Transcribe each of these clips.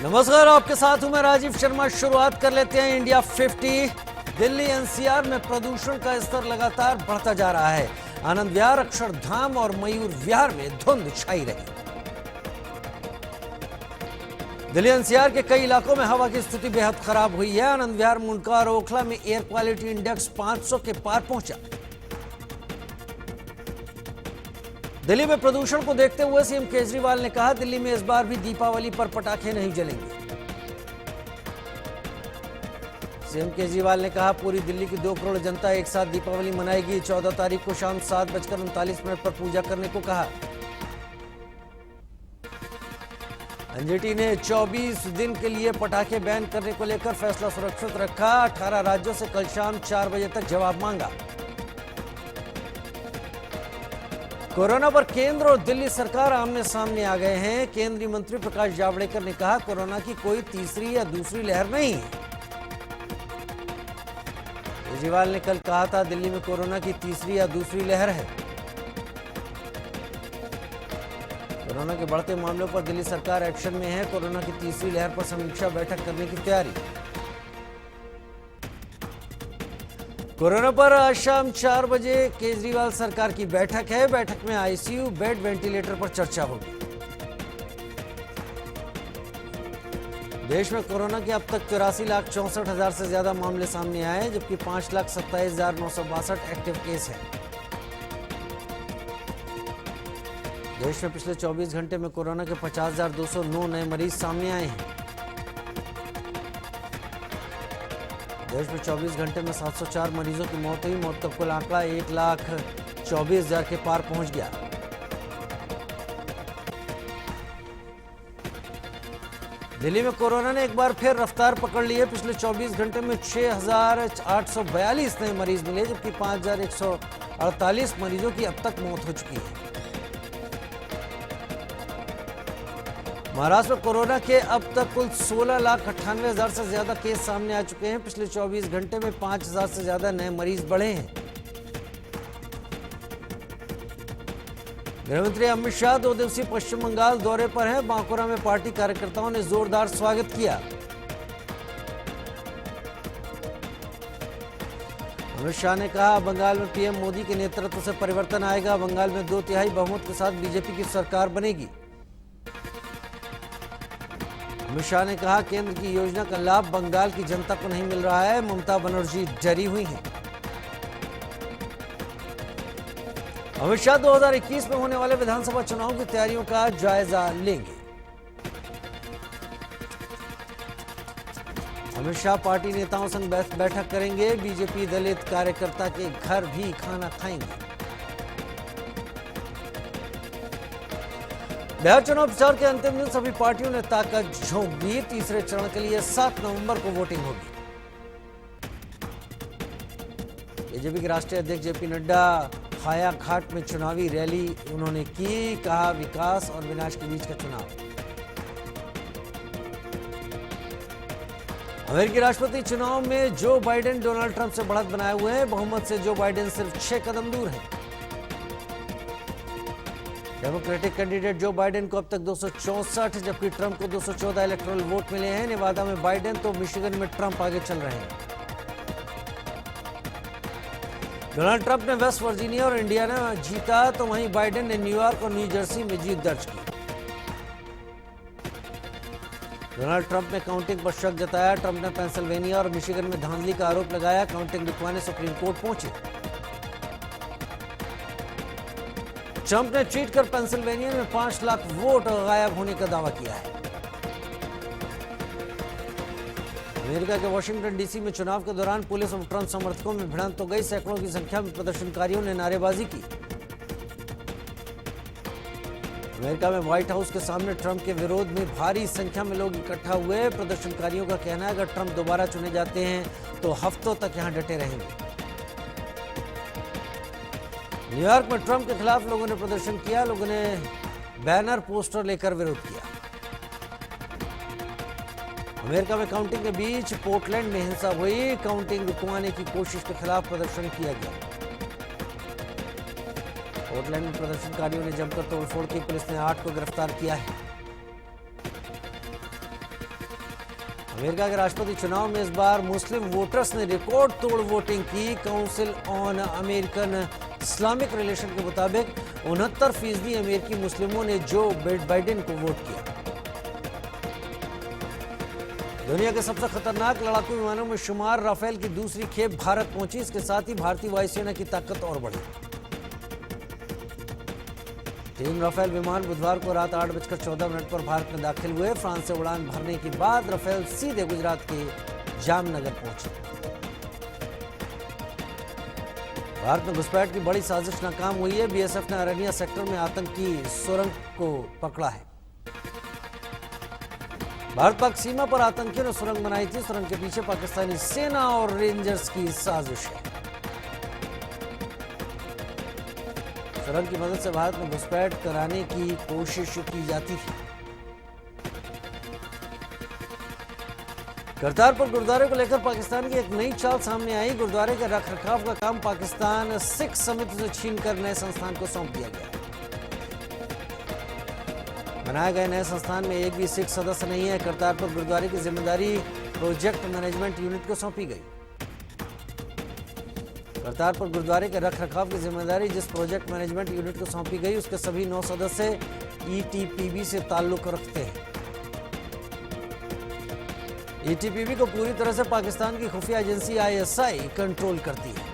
नमस्कार, आपके साथ हूं मैं राजीव शर्मा। शुरुआत कर लेते हैं इंडिया 50। दिल्ली एनसीआर में प्रदूषण का स्तर लगातार बढ़ता जा रहा है। आनंद विहार, अक्षरधाम और मयूर विहार में धुंध छाई रही। दिल्ली एनसीआर के कई इलाकों में हवा की स्थिति बेहद खराब हुई है। आनंद विहार, मुंडका और ओखला में एयर क्वालिटी इंडेक्स 500 के पार पहुंचा। दिल्ली में प्रदूषण को देखते हुए सीएम केजरीवाल ने कहा, दिल्ली में इस बार भी दीपावली पर पटाखे नहीं जलेंगे। सीएम केजरीवाल ने कहा, पूरी दिल्ली की 2 करोड़ जनता एक साथ दीपावली मनाएगी। 14 तारीख को शाम 7:39 पर पूजा करने को कहा। एनजीटी ने 24 दिन के लिए पटाखे बैन करने को लेकर फैसला सुरक्षित रखा। 18 राज्यों से कल शाम 4 बजे तक जवाब मांगा। कोरोना पर केंद्र और दिल्ली सरकार आमने सामने आ गए हैं। केंद्रीय मंत्री प्रकाश जावड़ेकर ने कहा, कोरोना की कोई तीसरी या दूसरी लहर नहीं है। केजरीवाल ने कल कहा था, दिल्ली में कोरोना की तीसरी या दूसरी लहर है। कोरोना के बढ़ते मामलों पर दिल्ली सरकार एक्शन में है। कोरोना की तीसरी लहर पर समीक्षा बैठक करने की तैयारी। कोरोना पर आज शाम 4 बजे केजरीवाल सरकार की बैठक है। बैठक में आईसीयू, बेड, वेंटिलेटर पर चर्चा होगी। देश में कोरोना के अब तक 83,64,000 से ज्यादा मामले सामने आए, जबकि 5,27,962 एक्टिव केस हैं। देश में पिछले 24 घंटे में कोरोना के 50,209 नए मरीज सामने आए हैं। देश में 24 घंटे में 704 मरीजों की मौत हुई। मौत का कुल आंकड़ा 1,24,000 के पार पहुंच गया। दिल्ली में कोरोना ने एक बार फिर रफ्तार पकड़ ली है। पिछले 24 घंटे में 6,842 नए मरीज मिले, जबकि 5,148 मरीजों की अब तक मौत हो चुकी है। महाराष्ट्र में कोरोना के अब तक कुल 16,98,000 से ज्यादा केस सामने आ चुके हैं। पिछले 24 घंटे में 5,000 से ज्यादा नए मरीज बढ़े हैं। गृहमंत्री अमित शाह 2 दिवसीय पश्चिम बंगाल दौरे पर हैं। बांकुरा में पार्टी कार्यकर्ताओं ने जोरदार स्वागत किया। अमित शाह ने कहा, बंगाल में पीएम मोदी के नेतृत्व से परिवर्तन आएगा। बंगाल में 2/3 बहुमत के साथ बीजेपी की सरकार बनेगी। अमित शाह ने कहा, केंद्र की योजना का लाभ बंगाल की जनता को नहीं मिल रहा है। ममता बनर्जी डरी हुई हैं। अमित शाह 2021 में होने वाले विधानसभा चुनाव की तैयारियों का जायजा लेंगे। अमित शाह पार्टी नेताओं संग बैठक करेंगे। बीजेपी दलित कार्यकर्ता के घर भी खाना खाएंगे। बिहार चुनाव प्रचार के अंतिम दिन सभी पार्टियों ने ताकत झोंक दी। तीसरे चरण के लिए 7 नवंबर को वोटिंग होगी। बीजेपी के राष्ट्रीय अध्यक्ष जेपी नड्डा हाया घाट में चुनावी रैली उन्होंने की। कहा, विकास और विनाश के बीच का चुनाव। अमेरिकी राष्ट्रपति चुनाव में जो बाइडेन डोनाल्ड ट्रंप से बढ़त बनाए हुए हैं। बहुमत से जो बाइडेन सिर्फ 6 कदम दूर हैं। डेमोक्रेटिक कैंडिडेट जो बाइडेन को अब तक 264, जबकि ट्रंप को 214 इलेक्टोरल वोट मिले हैं। नेवादा में बाइडेन तो मिशिगन में ट्रंप आगे चल रहे हैं। डोनाल्ड ट्रंप ने वेस्ट वर्जीनिया और इंडियाना जीता, तो वहीं बाइडेन ने न्यूयॉर्क और न्यू जर्सी में जीत दर्ज की। डोनाल्ड ट्रंप ने काउंटिंग पर शक जताया। ट्रंप ने पेंसिल्वेनिया और मिशिगन में धांधली का आरोप लगाया। काउंटिंग रुकवाने सुप्रीम कोर्ट पहुंचे। ट्रंप ने ट्वीट कर पेंसिल्वेनिया में 5 लाख वोट गायब होने का दावा किया है। अमेरिका के वाशिंगटन डीसी में चुनाव के दौरान पुलिस और ट्रंप समर्थकों में भिड़ंत हो गई। सैकड़ों की संख्या में प्रदर्शनकारियों ने नारेबाजी की। अमेरिका में व्हाइट हाउस के सामने ट्रंप के विरोध में भारी संख्या में लोग इकट्ठा हुए। प्रदर्शनकारियों का कहना है, अगर ट्रंप दोबारा चुने जाते हैं तो हफ्तों तक यहां डटे रहेंगे। न्यूयॉर्क में ट्रंप के खिलाफ लोगों ने प्रदर्शन किया। लोगों ने बैनर, पोस्टर लेकर विरोध किया। अमेरिका में काउंटिंग के बीच पोर्टलैंड में हिंसा हुई। काउंटिंग रुकवाने की कोशिश के खिलाफ प्रदर्शन किया गया। पोर्टलैंड में प्रदर्शनकारियों ने जमकर तोड़फोड़ की। पुलिस ने 8 को गिरफ्तार किया है। अमेरिका के राष्ट्रपति चुनाव में इस बार मुस्लिम वोटर्स ने रिकॉर्ड तोड़ वोटिंग की। Council on American Islamic relation के मुताबिक 69% अमेरिकी मुस्लिमों ने जो बाइडेन को वोट किया। दुनिया के सबसे खतरनाक लड़ाकू विमानों में शुमार राफेल की दूसरी खेप भारत पहुंची। इसके साथ ही भारतीय वायुसेना की ताकत और बढ़ी। 3 राफेल विमान बुधवार को रात 8:14 पर भारत में दाखिल हुए। फ्रांस से उड़ान भरने के बाद राफेल सीधे गुजरात के जामनगर पहुंचे। भारत में घुसपैठ की बड़ी साजिश नाकाम हुई है। बीएसएफ ने अरनिया सेक्टर में आतंकी सुरंग को पकड़ा है। भारत पाक सीमा पर आतंकियों ने सुरंग बनाई थी। सुरंग के पीछे पाकिस्तानी सेना और रेंजर्स की साजिश है। सुरंग की मदद से भारत में घुसपैठ कराने की कोशिश की जाती थी। करतारपुर गुरुद्वारे को लेकर पाकिस्तान की एक नई चाल सामने आई। गुरुद्वारे के रखरखाव का काम पाकिस्तान सिख समिति से छीनकर नए संस्थान को सौंप दिया गया। बनाए गए नए संस्थान में एक भी सिख सदस्य नहीं है। करतारपुर गुरुद्वारे की जिम्मेदारी प्रोजेक्ट मैनेजमेंट यूनिट को सौंपी गई। करतारपुर गुरुद्वारे के रखरखाव की जिम्मेदारी जिस प्रोजेक्ट मैनेजमेंट यूनिट को सौंपी गई उसके सभी 9 सदस्य ईटीपीबी से ताल्लुक रखते हैं। ईटीपीबी को पूरी तरह से पाकिस्तान की खुफिया एजेंसी आईएसआई कंट्रोल करती है।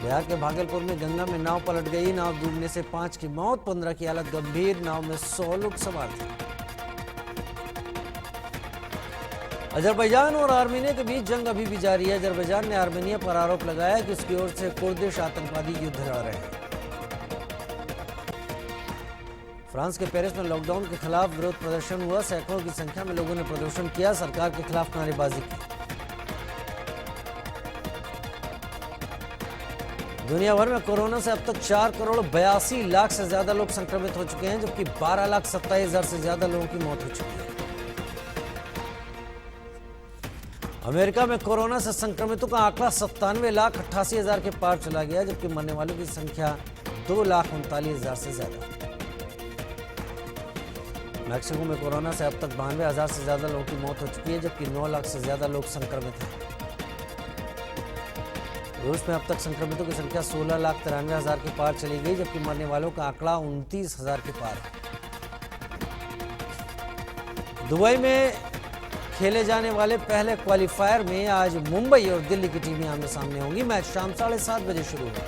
बिहार के भागलपुर में गंगा में नाव पलट गई। नाव डूबने से 5 की मौत, 15 की हालत गंभीर। नाव में 100 लोग सवार थे। अजरबैजान और आर्मेनिया के बीच जंग अभी भी जारी है। अजरबैजान ने आर्मेनिया पर आरोप लगाया कि उसकी ओर से कुर्दिश आतंकवादी युद्ध लड़ रहे हैं। फ्रांस के पेरिस में लॉकडाउन के खिलाफ विरोध प्रदर्शन हुआ। सैकड़ों की संख्या में लोगों ने प्रदर्शन किया, सरकार के खिलाफ नारेबाजी की। दुनिया भर में कोरोना से अब तक 4,82,00,000 से ज्यादा लोग संक्रमित हो चुके हैं, जबकि 12,27,000 से ज्यादा लोगों की मौत हो चुकी है। अमेरिका में कोरोना से संक्रमितों का आंकड़ा 97,88,000 के पार चला गया, जबकि मरने वालों की संख्या 2,39,000 से ज्यादा। मैक्सिको में कोरोना से अब तक 92,000 से ज्यादा लोगों की मौत हो चुकी है, जबकि 9 लाख से ज्यादा लोग संक्रमित हैं। रूस में अब तक संक्रमितों की संख्या 16,93,000 के पार चली गई, जबकि मरने वालों का आंकड़ा 29,000 के पार है। दुबई में खेले जाने वाले पहले क्वालिफायर में आज मुंबई और दिल्ली की टीमें आमने सामने होंगी। मैच शाम 7:30 बजे शुरू होगा।